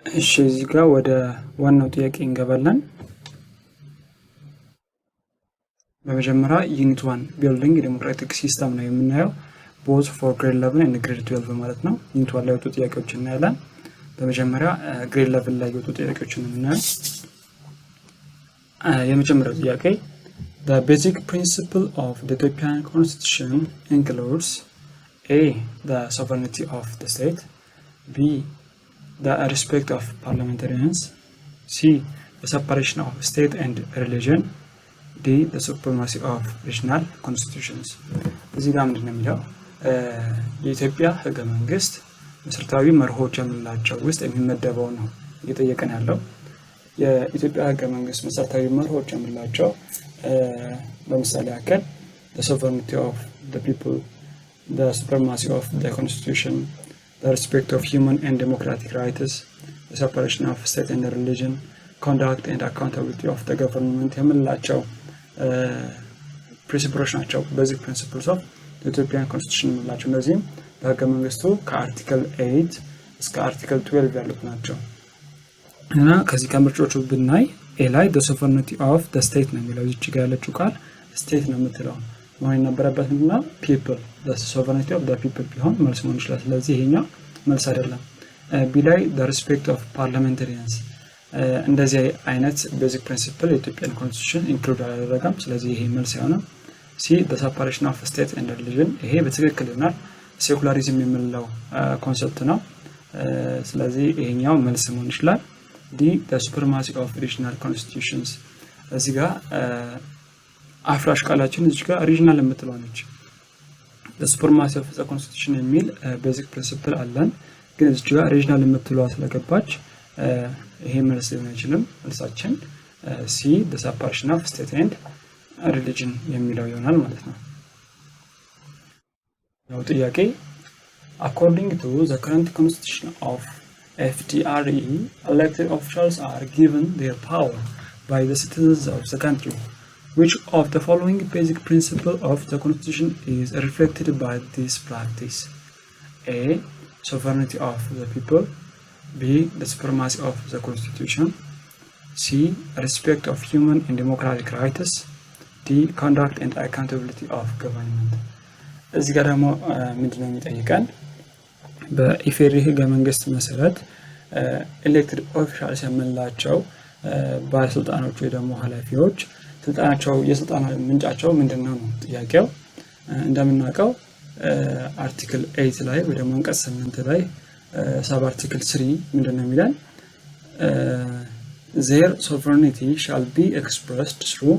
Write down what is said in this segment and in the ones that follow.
እሺ እዚህ ጋር ወደ ዋናው ጥያቄ እንገባለን። በመጀመሪያ ዩኒት 1 ቢልዲንግ ዴሞክራቲክ ሲስተም ነው የምናየው both for grade 11 and grade 12 ማለት ነው። ዩኒት 1 ላይ ወጡ ጥያቄዎችን እናያለን። በመጀመሪያ grade 11 ላይ ወጡ ጥያቄዎችን እናያለን። የመጀመሪያው ጥያቄ the basic principle of the Ethiopian constitution includes A. the sovereignty of the state, B. the respect of parliamentarians, C. the separation of state and religion, D. the supremacy of regional constitutions. እዚህ ጋር ምንድን ነው የሚለው የኢትዮጵያ ህገ መንግስት መሰረታዊ መርሆች የምንላቸው ውስጥ የሚመደበው ነው እየጠየቀን ያለው። የኢትዮጵያ ህገ መንግስት መሰረታዊ መርሆች የምንላቸው ለምሳሌ ያክል the sovereignty of the people, the supremacy of the constitution, the respect of human and democratic rights, the separation of state and religion, conduct and accountability of the government የምንላቸው ፕሪንሲፕሎች ናቸው። basic principles of the Ethiopian constitution የምንላቸው እነዚህም በህገ መንግስቱ ከአርቲክል 8 እስከ አርቲክል 12 ያሉት ናቸው። እና ከዚህ ከምርጫዎቹ ብናይ ኤ ላይ the sovereignty of the state ነው የሚለው እዚህ ጋር ያለችው ቃል state ነው የምትለው መሆን የነበረበት ምንድነው people, the sovereignty of the people ቢሆን መልስ መሆን ይችላል። ስለዚህ ይሄኛው መልስ አይደለም። ቢ ላይ the respect of parliamentarians እንደዚህ አይነት ቤዚክ ፕሪንሲፕል የኢትዮጵያን ኮንስቲቱሽን ኢንክሉድ አላደረገም። ስለዚህ ይሄ መልስ አይሆንም። ሲ the separation of state and religion ይሄ በትክክል ይሆናል። ሴኩላሪዝም የምንለው ኮንሰፕት ነው። ስለዚህ ይሄኛው መልስ መሆን ይችላል። ዲ the supremacy of regional constitutions እዚህ ጋር አፍራሽ ቃላችን እዚህ ጋር ሪጂናል የምትለው ነች። the supremacy of the constitution የሚል ቤዚክ ፕሪንሲፕል አለን፣ ግን እዚህ ጋር ሪጂናል የምትለው ስለገባች ይሄ መልስ ሊሆን አይችልም። መልሳችን ሲ the separation of state and religion የሚለው ይሆናል ማለት ነው። ያው ጥያቄ according to the current constitution of FDRE, elected officials are given their power by the citizens of the country. Which of the following basic principle of the constitution is reflected by this practice? A. Sovereignty of the people, B. the supremacy of the constitution, C. respect of human and democratic rights, D. conduct and accountability of government. እዚህ ጋር ደግሞ ምንድነው የሚጠይቀን በኢፌሪ ህገ መንግስት መሰረት ኤሌክትድ ኦፊሻልስ የምንላቸው ባለስልጣኖች ወይ ደግሞ ኃላፊዎች ስልጣናቸው የስልጣን ምንጫቸው ምንድነው ነው ጥያቄው። እንደምናውቀው አርቲክል 8 ላይ ወይ ደግሞ አንቀጽ 8 ላይ ሰብ አርቲክል 3 ምንድነው የሚለን their sovereignty shall be expressed through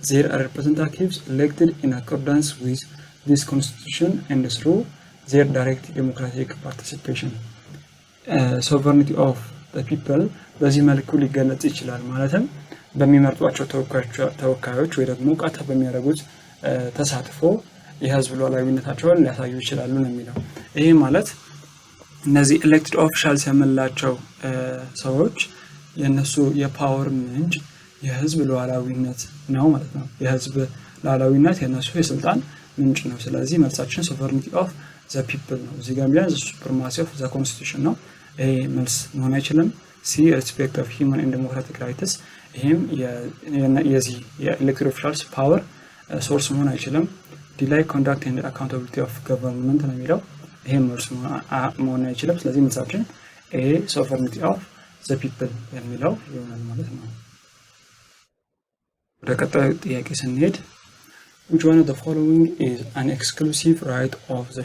their representatives elected in accordance with this constitution and through their direct democratic participation. sovereignty of the people በዚህ መልኩ ሊገለጽ ይችላል። ማለትም በሚመርጧቸው ተወካዮች ወይ ደግሞ ቃታ በሚያደርጉት ተሳትፎ የህዝብ ሉዓላዊነታቸውን ሊያሳዩ ይችላሉ ነው የሚለው። ይሄ ማለት እነዚህ ኤሌክትድ ኦፊሻልስ የምንላቸው ሰዎች የነሱ የፓወር ምንጭ የህዝብ ሉዓላዊነት ነው ማለት ነው። የህዝብ ሉዓላዊነት የነሱ የስልጣን ምንጭ ነው። ስለዚህ መልሳችን sovereignty of the people ነው። እዚህ ጋር ቢያንስ supremacy of the constitution ነው። ይሄ መልስ መሆን አይችልም። ሲ respect of human and democratic rights ይሄም የዚህ የኤሌክትድ ኦፊሻልስ ፓወር ሶርስ መሆን አይችልም። ዲ ላይ conduct and accountability of government ነው የሚለው ይሄም መልስ መሆን አይችልም። ስለዚህ መልሳችን ኤ sovereignty of the people የሚለው ይሆናል ማለት ነው። ወደ ቀጣዩ ጥያቄ ስንሄድ which one of the following is an exclusive right of the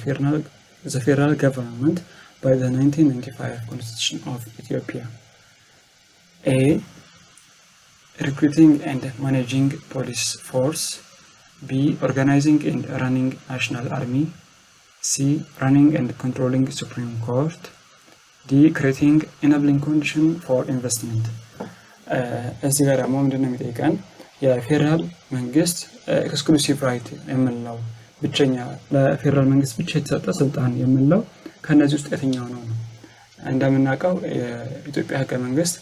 federal government by the 1995 Constitution of Ethiopia? A. Recruiting and managing police force, B. Organizing and running national army, C. Running and controlling Supreme Court, D. Creating enabling condition for investment. እዚህ ጋር ደግሞ ምንድነው የሚጠይቀን የፌደራል መንግስት ኤክስክሉሲቭ ራይት የምንለው ብቸኛ ለፌደራል መንግስት ብቻ የተሰጠ ስልጣን የምንለው ከነዚህ ውስጥ የትኛው ነው? እንደምናውቀው የኢትዮጵያ ህገ መንግስት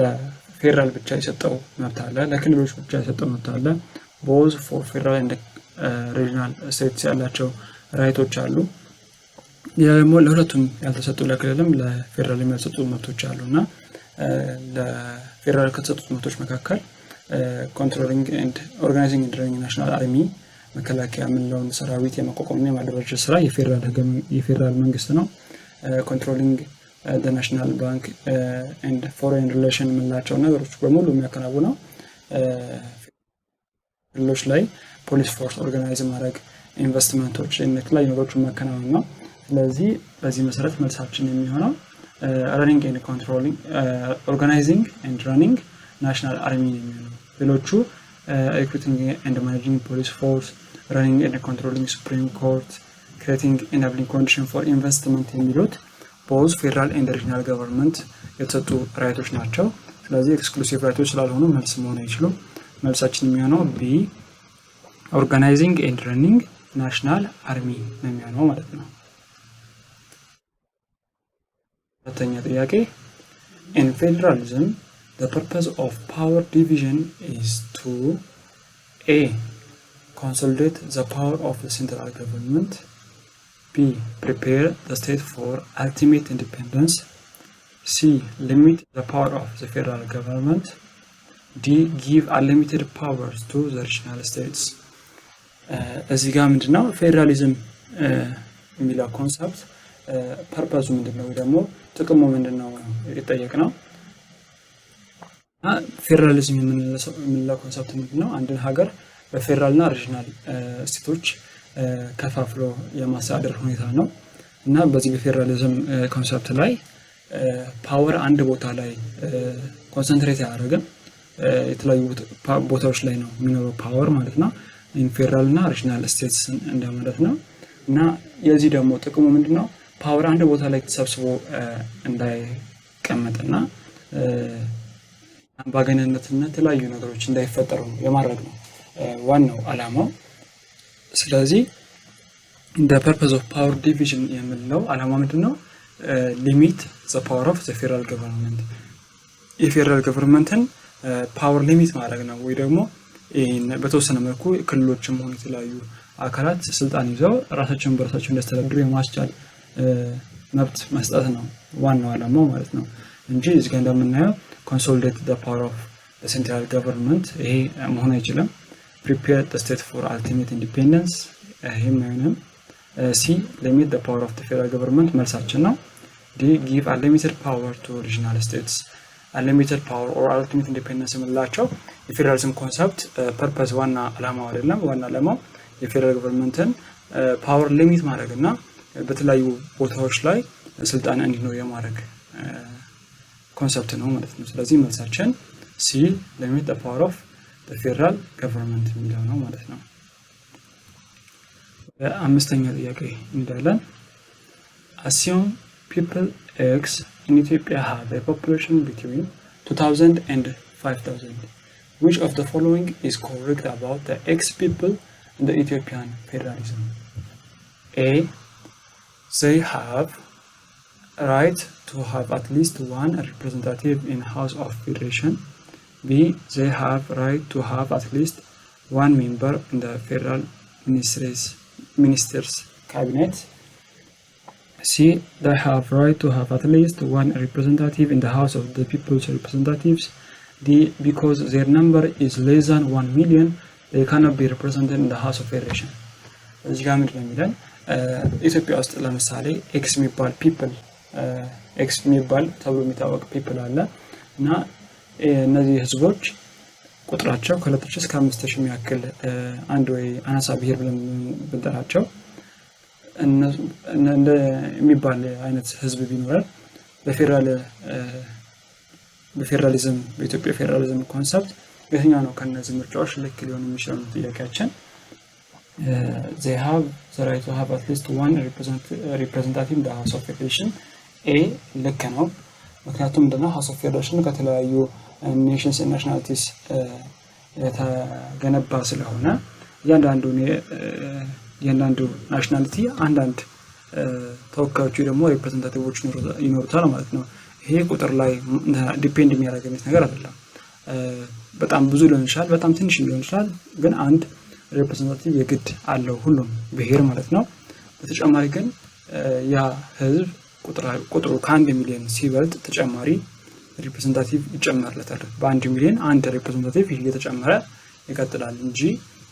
ለፌደራል ብቻ የሰጠው መብት አለ፣ ለክልሎች ብቻ የሰጠው መብት አለ። both for federal and regional states ያላቸው ራይቶች አሉ። ለሁለቱም ያልተሰጡ ለክልልም ለፌደራል የሚያልተሰጡ መብቶች አሉና ለፌደራል ከተሰጡት መብቶች መካከል ኮንትሮሊንግ ኤንድ ኦርጋናይዚንግ ኤንድ ረኒንግ ናሽናል አርሚ መከላከያ የምንለውን ሰራዊት የማቋቋምና የማደራጀት ስራ የፌደራል መንግስት ነው። ኮንትሮሊንግ ናሽናል ባንክ ኤንድ ፎሬን ሪሌሽን የምንላቸው ነገሮች በሙሉ የሚያከናውነው ክልሎች ላይ ፖሊስ ፎርስ ኦርጋናይዝ ማድረግ፣ ኢንቨስትመንቶች የተለያዩ ነገሮችን ማከናወን ነው። ስለዚህ በዚህ መሰረት መልሳችን የሚሆነው ረኒንግ ኤንድ ኮንትሮሊንግ ኦርጋናይዚንግ ኤንድ ረኒንግ ናሽናል አርሚ የሚሆነው። ሌሎቹ ሪክሩቲንግ ኤንድ ማኔጂንግ ፖሊስ ፎርስ፣ ረኒንግ ኤንድ ኮንትሮሊንግ ሱፕሪም ኮርት፣ ክሬቲንግ ኢናብሊንግ ኮንዲሽን ፎር ኢንቨስትመንት የሚሉት ቦዝ ፌደራል ኤንድ ሪጂናል ገቨርንመንት የተሰጡ ራይቶች ናቸው። ስለዚህ ኤክስክሉሲቭ ራይቶች ስላልሆኑ መልስ መሆን አይችሉም። መልሳችን የሚሆነው ቢ ኦርጋናይዚንግ ኤንድ ረኒንግ ናሽናል አርሚ ነው የሚሆነው ማለት ነው። ሁለተኛ ጥያቄ in federalism the purpose of power division is to a consolidate the power of the central government, b prepare the state for ultimate independence, c limit the power of the federal government, d give unlimited powers to the regional states። እዚህ ጋር ምንድነው ፌደራሊዝም የሚለው ኮንሰፕት ፐርፐዙ ምንድነው ደግሞ ጥቅሙ ምንድነው ይጠየቅናል። ፌደራሊዝም የምንለው ኮንሰፕት ምንድነው? አንድን ሀገር በፌደራልና ሪጂናል ስቴቶች ከፋፍሎ የማስተዳደር ሁኔታ ነው እና በዚህ በፌደራሊዝም ኮንሰፕት ላይ ፓወር አንድ ቦታ ላይ ኮንሰንትሬት ያደረገ የተለያዩ ቦታዎች ላይ ነው የሚኖረው ፓወር ማለት ነው። ፌደራልና ሪጂናል ስቴትስ እንደማለት ነው እና የዚህ ደግሞ ጥቅሙ ምንድነው? ፓወር አንድ ቦታ ላይ ተሰብስቦ እንዳይቀመጥና አምባገነንነትና የተለያዩ ነገሮች እንዳይፈጠሩ የማድረግ ነው ዋናው ዓላማው። ስለዚህ the purpose of power division የምንለው ዓላማ ምንድነው? ሊሚት the power of the federal government የፌደራል ገቨርንመንትን ፓወር ሊሚት ማድረግ ነው ወይ ደግሞ በተወሰነ መልኩ ክልሎችም ሆነ የተለያዩ አካላት ስልጣን ይዘው ራሳቸውን በራሳቸው እንዲያስተዳድሩ የማስቻል መብት መስጠት ነው ዋናው ዓላማው ማለት ነው እንጂ እዚህ ጋር እንደምናየው consolidate the power of the central government ይሄ መሆን አይችልም። prepare the state for ultimate independence ይሄም አይሆንም። c limit the power of the federal government መልሳችን ነው። d give unlimited power to regional states unlimited power or ultimate independence የምንላቸው የፌደራሊዝም ኮንሰፕት ፐርፐስ ዋና ዓላማው አይደለም። ዋና ዓላማው የፌደራል ገቨርንመንትን ፓወር ሊሚት ማድረግ እና በተለያዩ ቦታዎች ላይ ስልጣን እንዲኖር የማድረግ ኮንሰፕት ነው ማለት ነው። ስለዚህ መልሳችን ሲ ሊሚት the power of the federal government የሚለው ነው ማለት ነው። አምስተኛ ጥያቄ እንዳለን assume people X in Ethiopia have a population between 2000 and 5000. Which of the following is correct about the X people in the Ethiopian federalism? A. They have right to have at least one representative in House of Federation. B. They have right to have at least one member in the federal ministers cabinet. C. They have right to have at least one representative in the House of the People's Representatives. D. Because their number is less than 1 million, they cannot be represented in the House of Federation. እዚህ ጋር ምንድነው የሚለን ኢትዮጵያ ውስጥ ለምሳሌ ኤክስ የሚባል ፒፕል ኤክስ የሚባል ተብሎ የሚታወቅ ፒፕል አለ እና እነዚህ ህዝቦች ቁጥራቸው ከ2000 እስከ 5000 የሚያክል አንድ ወይ አናሳ ብሔር ብለን ብንጠራቸው እንደ የሚባል አይነት ህዝብ ቢኖር በፌደራሊዝም በኢትዮጵያ ፌደራሊዝም ኮንሰፕት የትኛው ነው ከነዚህ ምርጫዎች ልክ ሊሆን የሚችለው ጥያቄያችን? they have the right to have at least one representative in the House of Federation. A ልክ ነው። ምክንያቱም እንደና House of Federation ከተለያዩ nations and nationalities የተገነባ ስለሆነ እያንዳንዱ ናሽናሊቲ አንዳንድ ተወካዮቹ ደግሞ ሪፕሬዘንታቲቮች ይኖሩታል ማለት ነው። ይሄ ቁጥር ላይ ዲፔንድ የሚያደርግ ነገር አይደለም። በጣም ብዙ ሊሆን ይችላል፣ በጣም ትንሽ ሊሆን ይችላል፣ ግን አንድ ሪፕሬዘንታቲቭ የግድ አለው ሁሉም ብሔር ማለት ነው። በተጨማሪ ግን ያ ህዝብ ቁጥሩ ከ1 ሚሊዮን ሲበልጥ ተጨማሪ ሪፕሬዘንታቲቭ ይጨመርለታል። በ1 ሚሊዮን አንድ ሪፕሬዘንታቲቭ እየተጨመረ ይቀጥላል እንጂ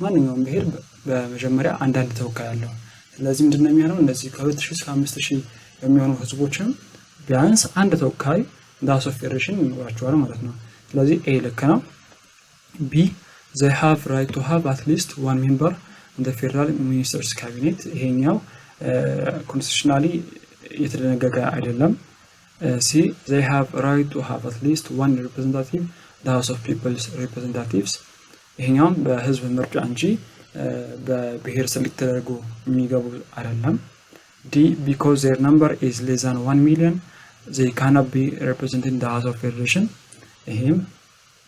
ማንኛውም ብሔር በመጀመሪያ አንዳንድ ተወካይ አለው። ስለዚህ ምንድነው የሚሆነው እነዚህ ከ2000 እስከ 5000 የሚሆኑ ህዝቦችም ቢያንስ አንድ ተወካይ እንደ ሃውስ ኦፍ ፌዴሬሽን ይኖራቸዋል ማለት ነው። ስለዚህ ኤ ልክ ነው። ቢ they have right to have at least one member in the federal ministers cabinet ይሄኛው ኮንስቲቱሽናሊ የተደነገገ አይደለም። ሲ they have right to have at least one representative the house of people's representatives ይሄኛው በህዝብ ምርጫ እንጂ በብሔር ስሌክት ተደርጎ የሚገቡ አይደለም። ዲ because their number is less than 1 million they cannot be represented in the house of federation ይሄም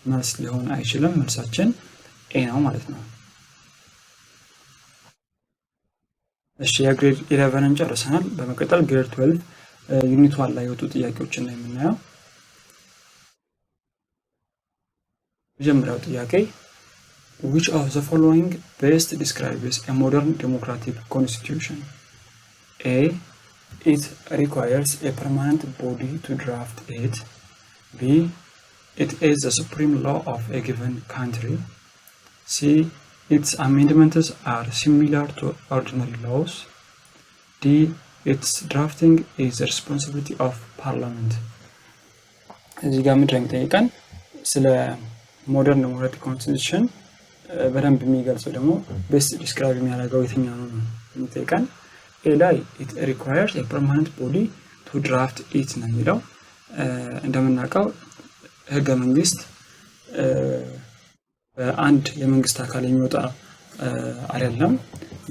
መልስ ሊሆን አይችልም። መልሳችን ኤ ነው ማለት ነው። እሺ የግሬድ 11ን ጨርሰናል። በመቀጠል ግሬድ 12 ዩኒት 1 ላይ የወጡ ጥያቄዎችን ነው የምናየው። የመጀመሪያው ጥያቄ which of the following best describes a modern democratic constitution? A. It requires a permanent body to draft it. B. It is the supreme law of a given country. C. Its amendments are similar to ordinary laws. D. Its drafting is the responsibility of parliament. እዚህ ጋር ምንድነው የሚጠይቀን ስለ ሞደርን ዴሞክራቲክ ኮንስቲቱሽን በደንብ የሚገልጸው ደግሞ ቤስት ዲስክራይብ የሚያደርገው የትኛው ነው የሚጠይቀን። ኤ ላይ it requires a permanent body to draft it ነው የሚለው። እንደምናውቀው ህገ መንግስት በአንድ የመንግስት አካል የሚወጣ አይደለም፣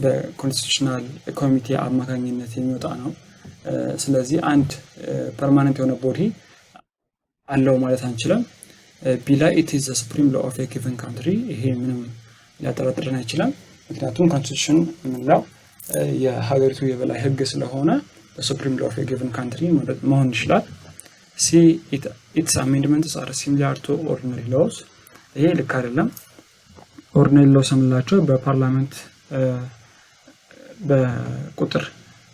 በኮንስቲቱሽናል ኮሚቴ አማካኝነት የሚወጣ ነው። ስለዚህ አንድ ፐርማነንት የሆነ ቦዲ አለው ማለት አንችልም። ቢ ላይ it is the supreme law of a given country ይሄ ምንም ሊያጠራጥረን አይችልም። ምክንያቱም ኮንስቲቱሽን የምንለው የሀገሪቱ የበላይ ህግ ስለሆነ the supreme law of a given country መሆን ይችላል። ሲ its amendments are similar to ordinary laws ይሄ ልክ አይደለም። ordinary laws የምንላቸው በፓርላመንት በቁጥር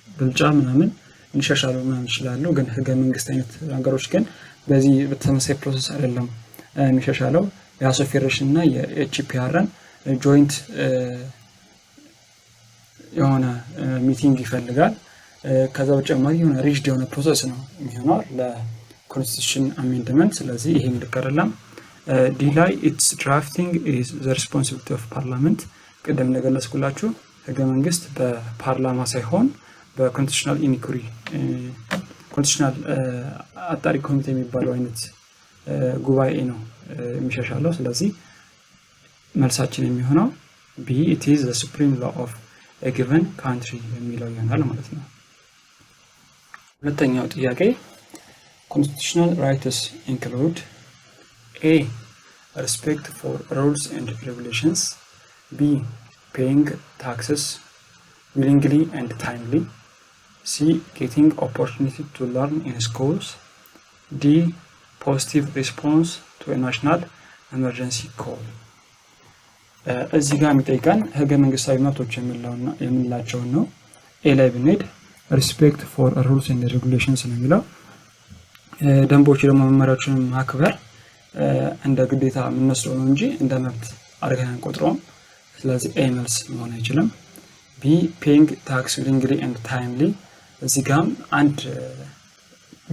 ብልጫ ምናምን ሊሻሻሉ ምናምን ይችላሉ። ግን ህገ መንግስት አይነት ነገሮች ግን በዚህ በተመሳሳይ ፕሮሰስ አይደለም የሚሻሻለው። የሃውስ ኦፍ ፌዴሬሽን እና የኤችፒአርን ጆይንት የሆነ ሚቲንግ ይፈልጋል። ከዛ በተጨማሪ የሆነ ሪጅድ የሆነ ፕሮሰስ ነው የሚሆነው ለኮንስቲቱሽን አሜንድመንት። ስለዚህ ይሄን ልክ አይደለም። ዲ ላይ ኢትስ ድራፍቲንግ ኢዝ ዘ ሪስፖንሲቢሊቲ ኦፍ ፓርላመንት ቅድም እንደገለጽኩላችሁ ህገ መንግስት በፓርላማ ሳይሆን በኮንስቲቱሽናል ኢንኩሪ ኮንስቲቱሽናል አጣሪ ኮሚቴ የሚባለው አይነት ጉባኤ ነው የሚሻሻለው። ስለዚህ መልሳችን የሚሆነው ቢ it is the supreme law of a given country የሚለው ይሆናል ማለት ነው። ሁለተኛው ጥያቄ constitutional rights include A. respect for rules and regulations. B. paying taxes willingly and timely. C. getting opportunity to learn in schools. D. positive response to a national emergency call. እዚህ ጋር የሚጠይቀን ህገ መንግስታዊ መብቶች የምንላቸው ነው። ኤ ላይ ብንሄድ respect for rules and regulations ነው የሚለው። ደንቦች ደግሞ መመሪያዎችን ማክበር እንደ ግዴታ የምንወስደው ነው እንጂ እንደ መብት አድርገን አንቆጥረውም። ስለዚህ ኤ መልስ መሆን አይችልም። ቢ paying tax willingly and timely እዚህ ጋርም አንድ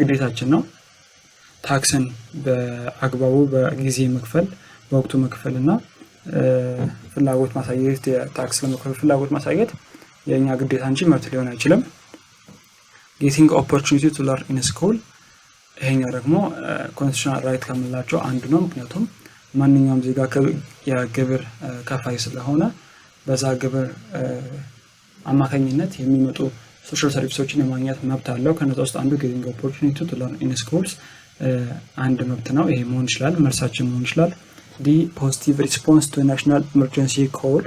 ግዴታችን ነው። ታክስን በአግባቡ በጊዜ መክፈል በወቅቱ መክፈልና ፍላጎት ማሳየት የታክስ ለመክፈል ፍላጎት ማሳየት የኛ ግዴታ እንጂ መብት ሊሆን አይችልም። getting opportunity to learn in school ይሄኛው ደግሞ ኮንስቲቱሽናል ራይት ከምንላቸው አንዱ ነው። ምክንያቱም ማንኛውም ዜጋ የግብር ከፋይ ስለሆነ በዛ ግብር አማካኝነት የሚመጡ ሶሻል ሰርቪሶችን የማግኘት መብት አለው። ከነዛ ውስጥ አንዱ getting opportunity to learn in schools አንድ መብት ነው። ይሄ መሆን ይችላል፣ መልሳችን መሆን ይችላል። ዲ positive response to national emergency call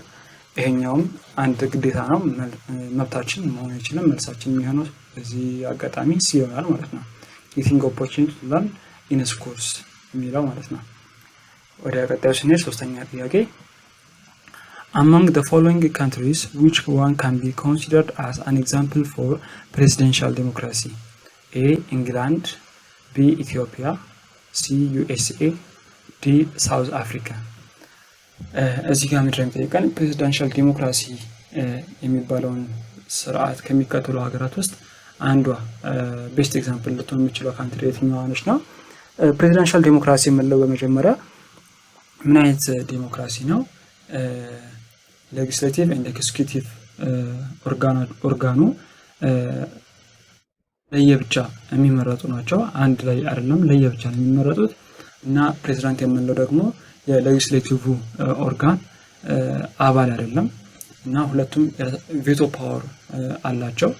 ይሄኛውም አንድ ግዴታ ነው፣ መብታችን መሆን አይችልም። መልሳችን የሚሆነው በዚህ አጋጣሚ ሲ ይሆናል ማለት ነው። getting opportunity to learn in schools የሚለው ማለት ነው። ወደ ቀጣዩ ስንሄድ ሶስተኛ ጥያቄ Among the following countries, which one can be considered as an example for presidential democracy? A. England, B. Ethiopia, C. USA, D. South Africa. እዚህ ጋር ምድረም ጠይቀን ፕሬዚዳንሻል ዲሞክራሲ የሚባለውን ስርዓት ከሚከተሉ ሀገራት ውስጥ አንዷ ቤስት ኤግዛምፕል ልትሆን የምትችለው ካንትሪ የትኛዋ ነች ነው? ፕሬዚዳንሻል ዲሞክራሲ የምንለው በመጀመሪያ ምን አይነት ዲሞክራሲ ነው? ሌጂስሌቲቭ ኤንድ ኤክስኪዩቲቭ ኦርጋኑ ለየብቻ የሚመረጡ ናቸው። አንድ ላይ አይደለም፣ ለየብቻ ነው የሚመረጡት። እና ፕሬዚዳንት የምንለው ደግሞ የሌጂስሌቲቭ ኦርጋን አባል አይደለም እና ሁለቱም ቬቶ ፓወር አላቸው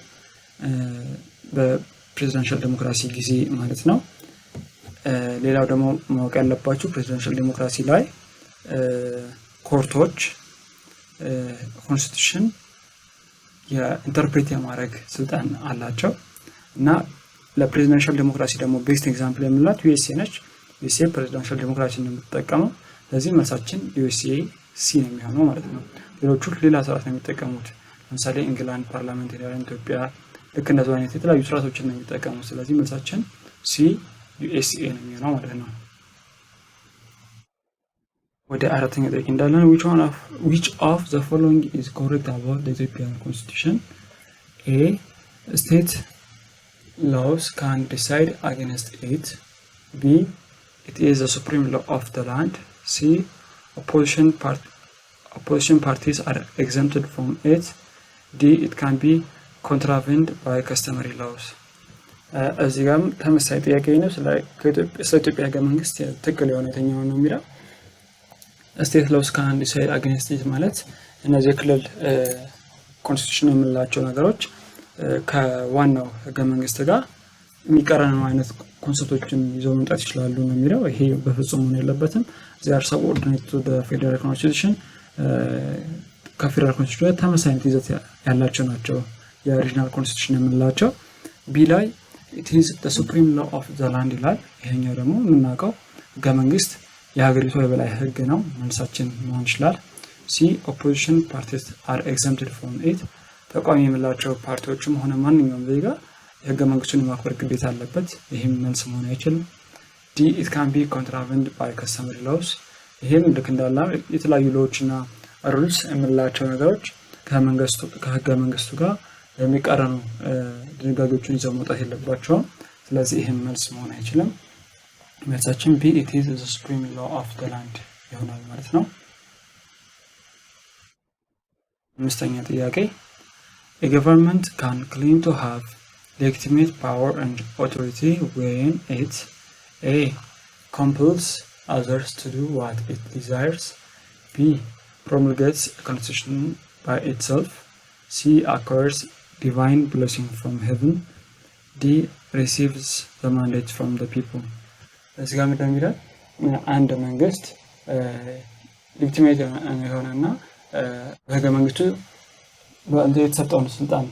በፕሬዚዳንሻል ዲሞክራሲ ጊዜ ማለት ነው። ሌላው ደግሞ ማወቅ ያለባችሁ ፕሬዚዳንሻል ዲሞክራሲ ላይ ኮርቶች ኮንስቲቱሽን የኢንተርፕሬት የማድረግ ስልጣን አላቸው እና ለፕሬዚዳንሻል ዲሞክራሲ ደግሞ ቤስት ኤግዛምፕል የምንላት ዩኤስኤ ነች። ዩኤስኤ ፕሬዚዳንሻል ዲሞክራሲ ነው የምትጠቀመው። ስለዚህ መልሳችን ዩኤስኤ ሲ ነው የሚሆነው ማለት ነው። ሌሎቹ ሌላ ስርዓት ነው የሚጠቀሙት። ለምሳሌ እንግላንድ ፓርላሜንታሪያን፣ ኢትዮጵያ ልክ እንደዚህ አይነት የተለያዩ ስርዓቶችን ነው የሚጠቀሙት። ስለዚህ መልሳችን ሲ ዩኤስኤ ነው የሚሆነው ማለት ነው። ወደ አራተኛ ጥያቄ እንዳለን which of the following is correct about the Ethiopian constitution? A. State laws can decide against it. B. It is the supreme law of the land. C. Opposition parties are exempted from it. D. It can be contravened by customary laws. እዚህ ጋር ተመሳሳይ ጥያቄ ነው። ስለ ኢትዮጵያ ህገ መንግስት ትክክል የሆነ የትኛው ነው የሚለው ስቴት ሎውስ ካን ዲሳይድ አጌንስት ኢት ማለት እነዚህ የክልል ኮንስቲቱሽን የምንላቸው ነገሮች ከዋናው ህገ መንግስት ጋር የሚቀራረኑ አይነት ኮንሰፕቶችን ይዘው መምጣት ይችላሉ ነው የሚለው። ይሄ በፍጹም መሆን የለበትም። they are subordinate to the federal constitution ከፌደራል ኮንስቲቱሽን ተመሳሳይ ይዘት ያላቸው ናቸው የሪጂናል ኮንስቲቱሽን የምንላቸው። ቢ ላይ it is the supreme law of the land ይላል። ይሄኛው ደግሞ የምናውቀው ህገ መንግስት የሀገሪቱ የበላይ ህግ ነው። መልሳችን መሆን ይችላል። ሲ opposition parties are exempted from it ተቃዋሚ የምላቸው ፓርቲዎችም ሆነ ማንኛውም ዜጋ የህገ መንግስቱን የማክበር ግዴታ አለበት። ይሄም መልስ መሆን አይችልም። ዲ it can be contravened by customary laws ይሄም ልክ እንዳለ የተለያዩ ሎዎችና ሩልስ የምንላቸው ነገሮች ከህገ መንግስቱ ጋር የሚቀራረኑ ድንጋጌዎችን ይዘው መውጣት የለባቸውም። ስለዚህ ይሄም መልስ መሆን አይችልም። መልሳችን ቢ it is the supreme law of the land ይሆናል ማለት ነው። አምስተኛ ጥያቄ a government can claim to have legitimate power and authority when it A. compels others to do what it desires, B. promulgates a constitution by itself, C. acquires divine blessing from heaven, D. receives the mandate from the people. እዚህ ጋር ምንድነው የሚለው አንድ መንግስት ሌጂቲሜት የሆነና በህገ መንግስቱ የተሰጠውን ስልጣን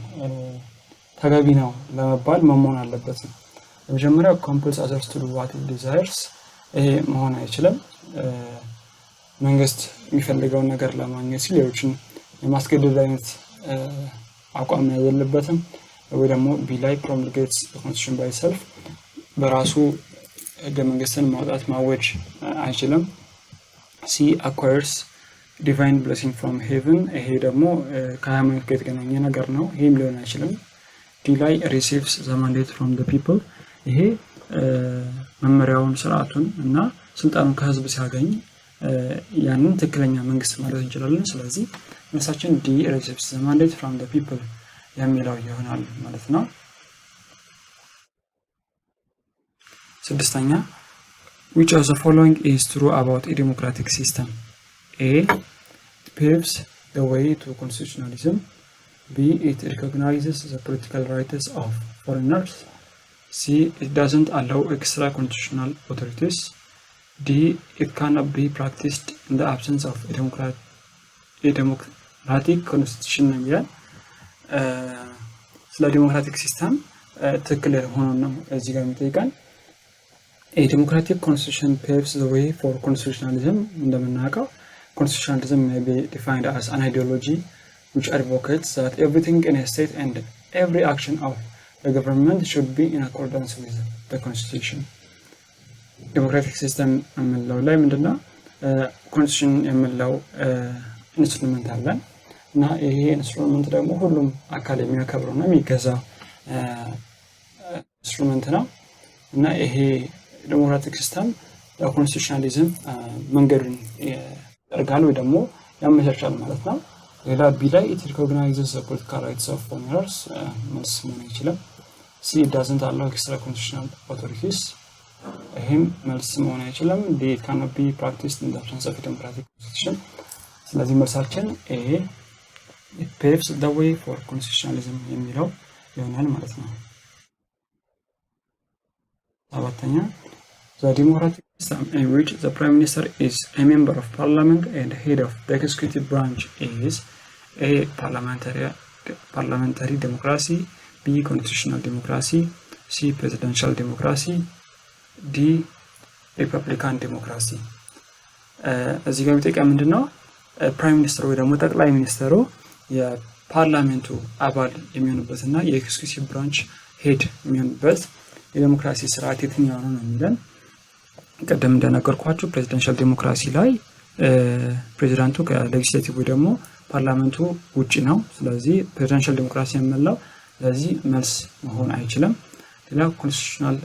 ተገቢ ነው ለመባል መሆን አለበት ነው። በመጀመሪያ compels others to do what it desires ይሄ መሆን አይችልም። መንግስት የሚፈልገውን ነገር ለማግኘት ሲል ሌሎችን የማስገደድ አይነት አቋም ያለበትም ወይ ደግሞ ቢ ላይ promulgates the constitution by itself በራሱ ህገ መንግስትን ማውጣት ማወጅ አይችልም። ሲ acquires divine blessing from heaven ይሄ ደግሞ ከሃይማኖት ጋር የተገናኘ ነገር ነው። ይሄም ሊሆን አይችልም። ዲ ላይ receives the mandate from the people ይሄ መመሪያውን ስርዓቱን እና ስልጣኑን ከህዝብ ሲያገኝ ያንን ትክክለኛ መንግስት ማለት እንችላለን። ስለዚህ መልሳችን ዲ receives the mandate from the people የሚለው ይሆናል ማለት ነው። ስድስተኛ which of the following is true about a democratic system? A. It paves the way to constitutionalism. B. It recognizes the political rights of foreigners. C. It doesn't allow extra constitutional authorities. D. It cannot be practiced in the absence of a democratic constitution የሚላል። ስለ ዲሞክራቲክ ሲስተም ትክክል ሆኖ ነው እዚህ ጋር የሚጠይቀን። A democratic constitution paves the way for constitutionalism እንደምናውቀው constitutionalism may be defined as an ideology which advocates that everything in a state and every action of the government should be in accordance with the constitution. Democratic system የምንለው ላይ ምንድነው ኮንስቲቱሽን የምንለው ኢንስትሩመንት አለን እና ይሄ ኢንስትሩመንት ደግሞ ሁሉም አካል የሚያከብረውና የሚገዛው ኢንስትሩመንት ነው እና ይሄ ዴሞክራቲክ ሲስተም ለኮንስቲቱሽናሊዝም መንገዱን ያደርጋል ወይ ደግሞ ያመቻቻል ማለት ነው። ሌላ ቢ ላይ it recognizes the political rights of foreigners መልስ መሆን አይችልም። C it doesn't allow extra constitutional authorities ይህም መልስ መሆን አይችልም። D it cannot be practiced in the absence of a democratic constitution ስለዚህ መልሳችን A it paves the way for constitutionalism የሚለው ይሆናል ማለት ነው። ሰባተኛ the democratic system in which the prime minister is a member of parliament and head of the executive branch is A parliamentary democracy, B constitutional democracy, C presidential democracy, D republican democracy. እዚህ ጋር የሚጠይቀው ምንድነው ፕራይም ሚኒስተር ወይ ደግሞ ጠቅላይ ሚኒስተሩ የፓርላሜንቱ አባል የሚሆንበትና የኤክስኪዩቲቭ ብራንች ሄድ የሚሆንበት የዲሞክራሲ ስርዓት የትኛው ነው የሚለን ቀደም እንደነገርኳችሁ ፕሬዚደንሻል ዲሞክራሲ ላይ ፕሬዚዳንቱ ከሌጂስሌቲቭ ወይ ደግሞ ፓርላሜንቱ ውጪ ነው ስለዚህ ፕሬዚደንሻል ዲሞክራሲ የምንለው ለዚህ መልስ መሆን አይችልም። ሌላ ኮንስቲቱሽናል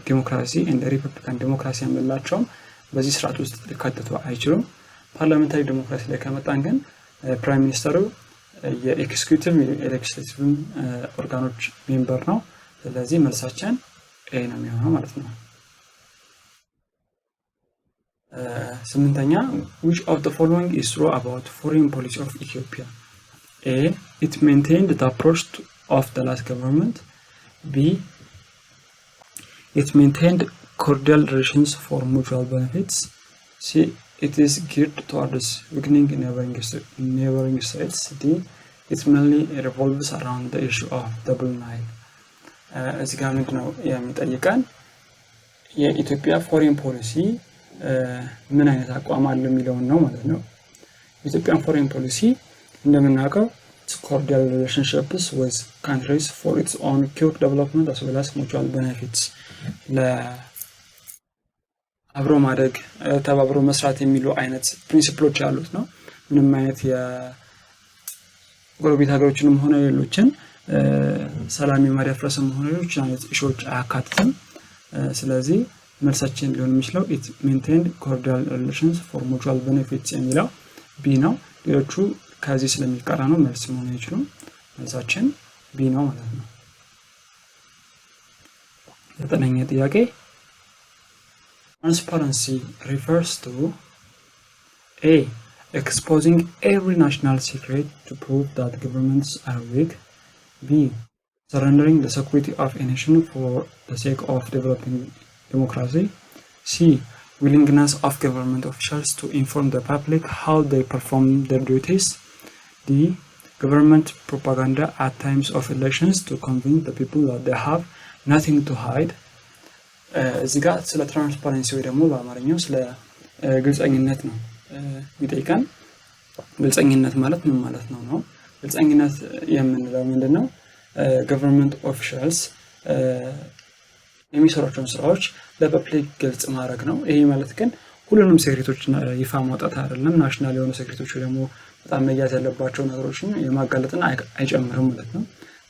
ዲሞክራሲ እና ሪፐብሊካን ዲሞክራሲ የምንላቸው በዚህ ስርዓት ውስጥ ሊካተቱ አይችሉም። ፓርላሜንታሪ ዲሞክራሲ ላይ ከመጣን ግን ፕራይም ሚኒስተሩ የኤክስኪዩቲቭ የሌጂስሌቲቭ ኦርጋኖች ሜምበር ነው ስለዚህ መልሳችን ኤ ነው የሚሆነው ማለት ነው። ስምንተኛ which of the following is true about foreign policy of Ethiopia? A it maintained the approach of the last government. B it maintained cordial relations for mutual benefits. C it is geared towards weakening neighboring states. D it mainly revolves around the issue of double Nile. እዚህ ጋር ምንድነው የሚጠይቀን የኢትዮጵያ ፎሬን ፖሊሲ ምን አይነት አቋም አለው የሚለው ነው ማለት ነው። የኢትዮጵያን ፎሬን ፖሊሲ እንደምናውቀው cordial relationships with countries for its own quick development as well as mutual benefits ለአብሮ ማደግ ተባብሮ መስራት የሚሉ አይነት ፕሪንሲፕሎች ያሉት ነው። ምንም አይነት የጎረቤት ሀገሮችንም ሆነ ሌሎችን ሰላም የማደፍረስም ሆነ ሌሎች አይነት ኢሹዎች አያካትትም። ስለዚህ መልሳችን ሊሆን የሚችለው it maintained cordial relations for mutual benefits የሚለው ቢ ነው። ሌሎቹ ከዚህ ስለሚቀራ ነው መልስ መሆን አይችሉም። መልሳችን ቢ ነው ማለት ነው። ዘጠነኛ ጥያቄ transparency refers to A exposing every national secret to prove that governments are weak. B surrendering the security of a nation for the sake of developing democracy. C willingness of government officials to inform the public how they perform their duties. D government propaganda at times of elections to convince the people that they have nothing to hide. እዚህ ጋር ስለ ትራንስፓረንሲ ወይ ደግሞ በአማርኛው ስለ ግልጸኝነት ነው የሚጠይቀን። ግልጸኝነት ማለት ምን ማለት ነው? ግልጸኝነት የምንለው ምንድነው? ገቨርንመንት ኦፊሻልስ የሚሰሯቸውን ስራዎች ለፐብሊክ ግልጽ ማድረግ ነው። ይሄ ማለት ግን ሁሉንም ሴክሬቶች ይፋ ማውጣት አይደለም። ናሽናል የሆኑ ሴክሬቶች ደግሞ በጣም መያዝ ያለባቸው ነገሮችን የማጋለጥን አይጨምርም ማለት ነው።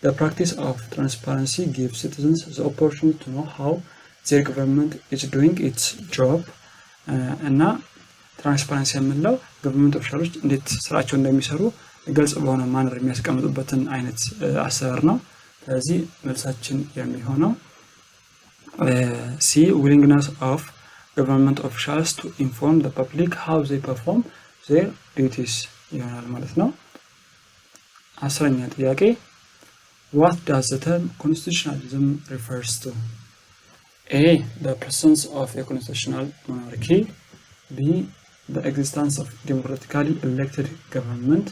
The practice of transparency gives citizens the opportunity to know how their government is doing its job. እና ትራንስፓረንሲ የምንለው ገቨርንመንት ኦፊሻሎች እንዴት ስራቸው እንደሚሰሩ ግልጽ በሆነ ማነር የሚያስቀምጡበትን አይነት አሰራር ነው። ስለዚህ መልሳችን የሚሆነው C willingness of government officials to inform the public how they perform their duties ይሆናል ማለት ነው። አስረኛ ጥያቄ what does the term constitutionalism refers to? A the presence of a constitutional monarchy. B the existence of democratically elected government.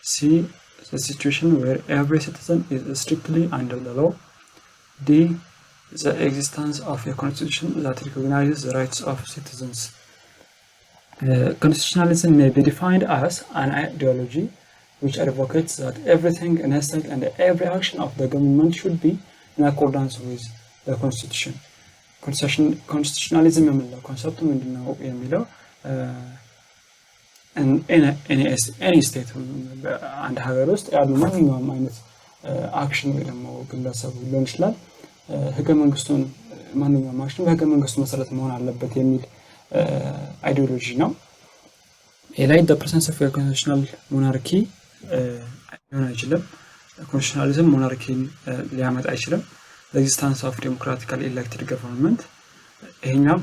C the situation where every citizen is strictly under the law. D the existence of a constitution that recognizes the rights of citizens. Constitutionalism may be defined as an ideology which advocates that everything in a state and every action of the government should be in accordance with the constitution. Constitutionalism የሚለው ኮንሰፕቱ ምንድነው የሚለው any state አንድ ሀገር ውስጥ ያሉ ማንኛውም አይነት አክሽን ወይ ደግሞ ግለሰብ ሊሆን ይችላል ህገ መንግስቱን ማንኛውም አክሽን በህገ መንግስቱ መሰረት መሆን አለበት የሚል አይዲዮሎጂ ነው። ላይ the presence of a constitutional monarchy ሊሆን አይችልም። constitutionalism monarchy ሊያመጣ አይችልም። the existence of democratically elected government ይሄኛው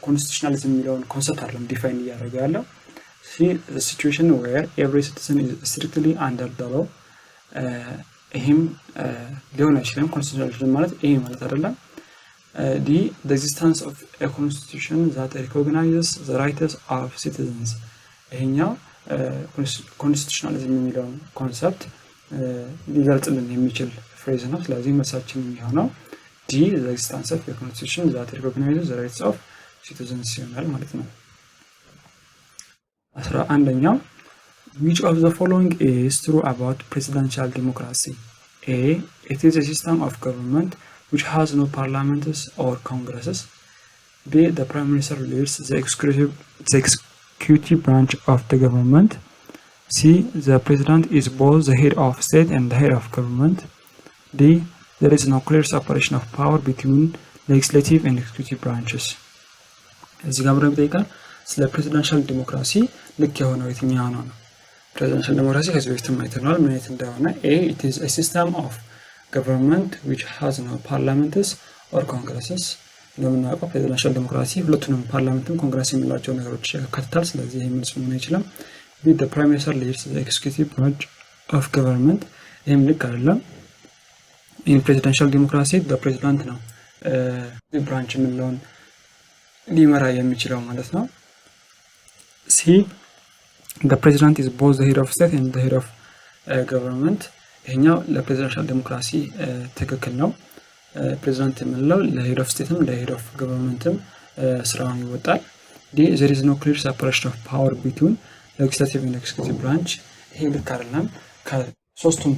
constitutionalism የሚለውን ኮንሰፕት አይደለም ዲፋይን እያደረገ ያለው see the situation where every citizen is strictly under the law ይሄም ሊሆን አይችልም። constitutionalism ማለት ይሄ ማለት አይደለም። the existence of a constitution that recognizes the rights of citizens ይሄኛው constitutionalism የሚለውን ኮንሰፕት ሊገልጽልን የሚችል ፍሬዝ ነው። ስለዚህ መልሳችን የሚሆነው the existence of a constitution that recognizes the rights of citizens ይሆናል ማለት ነው። 11ኛው which of the following is true about presidential democracy? A. It is a system of government which has no parliaments or congresses. B. The prime minister leads the executive branch of the government. C. The president is both the head of state and the head of government. D. There is no clear separation of power between legislative and executive branches. እዚህ ጋር ብረም ጠይቃ ስለ ፕሬዚዳንሻል ዲሞክራሲ ልክ የሆነው የትኛው ነው? ፕሬዚዳንሻል ዲሞክራሲ ከዚህ በፊት አይተናል ምን አይነት እንደሆነ A. It is a system of government which has no parliaments or congresses. እንደምናውቀው ፕሬዚዳንሻል ዲሞክራሲ ሁለቱንም ፓርላመንትም ኮንግረስ የሚላቸው ነገሮች ያካትታል። ስለዚህ ይሄ መልስ ምን አይችልም። B. The prime minister leads the executive branch of government. ይሄም ልክ አይደለም። in presidential democracy the president ነው ብራንች የሚለውን ሊመራ የሚችለው ማለት ነው። C. The president is both the head of state and the head of government. ይሄኛው ለፕሬዚዳንሻል ዲሞክራሲ ትክክል ነው። ፕሬዚዳንት የሚለው ለሄድ ኦፍ ስቴትም ለሄድ ኦፍ ገቨርንመንትም ስራውን ይወጣል። D. There is no clear separation of power between legislative and executive branch. ይሄ ልክ አይደለም። ከሶስቱም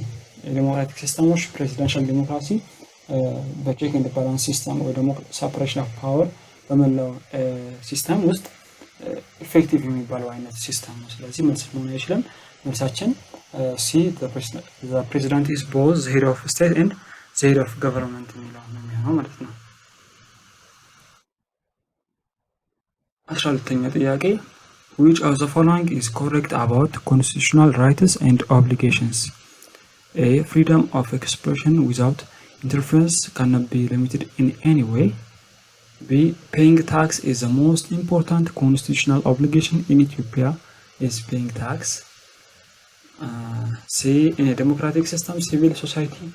የዲሞክራቲክ ሲስተሞች ፕሬዚዳንሻል ዲሞክራሲ በቼክ ኤንድ ባላንስ ሲስተም ወይ ደግሞ ሰፐሬሽን ኦፍ ፓወር በመላው ሲስተም ውስጥ ኢፌክቲቭ የሚባለው አይነት ሲስተም ነው። ስለዚህ መልስ መሆን አይችልም። መልሳችን C. The president is both the head of state and the head of government የሚለው ነው የሚሆነው ማለት ነው። 12ኛ ጥያቄ which of the following is correct about constitutional rights and obligations? A. Freedom of expression without interference cannot be limited in any way. B. Paying tax is the most important constitutional obligation in Ethiopia is paying tax. C. In a democratic system, civil society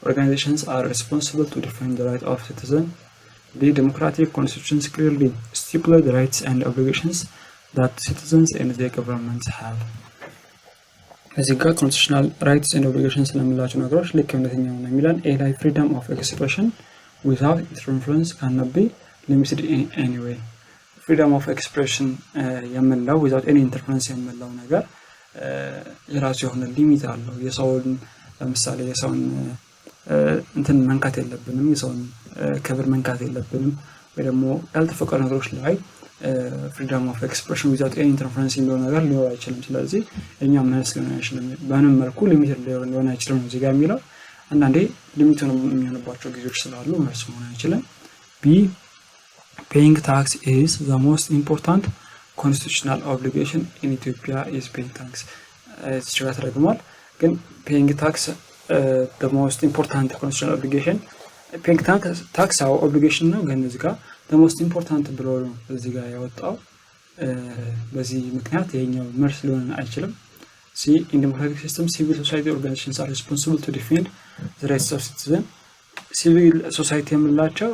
organizations are responsible to defend the rights of citizens. D. Democratic constitutions clearly stipulate the rights and obligations that citizens and their governments have. እዚህ ጋር ኮንስቲቱሽናል ራይትስ ኤንድ ኦብሊጌሽንስ ስለምላቸው ነገሮች ልክ እንደተኛው ነው የሚለን A. ላይ ፍሪደም ኦፍ ኤክስፕሬሽን without interference cannot be limited in any way. ፍሪደም ኦፍ ኤክስፕሬሽን የምንለው without any interference የምንለው ነገር የራሱ የሆነ ሊሚት አለው። የሰውን ለምሳሌ የሰውን እንትን መንካት የለብንም፣ የሰውን ክብር መንካት የለብንም ወይ ደግሞ ያልተፈቀዱ ነገሮች ላይ freedom of expression without any interference የሚለው ነገር ሊኖር አይችልም። ስለዚህ እኛ መልስ ሊሆን አይችልም። በአንም መልኩ ሊሚትድ ሊሆን አይችልም እዚህ ጋር የሚለው አንዳንዴ ሊሚት ነው የሚሆንባቸው ጊዜዎች ስላሉ መልስ መሆን አይችልም። B. Paying tax is the most important constitutional obligation in Ethiopia is paying tax. እዚህ ጋር ተደግሟል። ግን paying tax the most important constitutional obligation paying tax our obligation ነው። ግን እዚህ ጋር the most important ብሎ ነው እዚህ ጋር ያወጣው። በዚህ ምክንያት የኛው መልስ ሊሆን አይችልም። C. In democratic system, civil society organizations are responsible to defend the rights of citizens. Civil society የምላቸው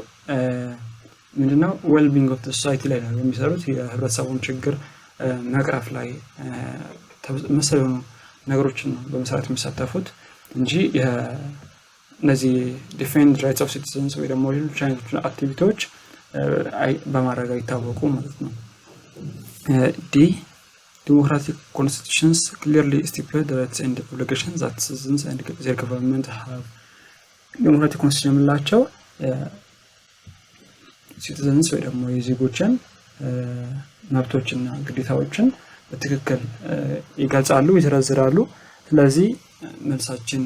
ምንድነው well-being of the society ላይ ነው የሚሰሩት። የህብረተሰቡን ችግር መቅረፍ ላይ መሰረታዊ ነገሮችን ነው በመሰረት የሚሳተፉት እንጂ እነዚህ defend rights of citizens ወይ ደግሞ ሌሎች አይነት አክቲቪቲዎች በማድረግ አይታወቁም ማለት ነው። ዲ democratic constitutions clearly stipulate the rights and obligations that citizens and their government have democratic constitution የምላቸው citizens ወይ ደግሞ የዜጎችን መብቶችና ግዴታዎችን በትክክል ይገልጻሉ ይዘረዝራሉ ስለዚህ መልሳችን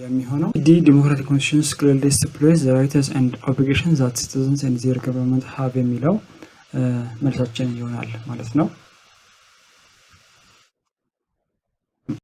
የሚሆነው ዲ democratic constitutions clearly stipulate the rights and obligations that citizens and their government have የሚለው መልሳችን ይሆናል ማለት ነው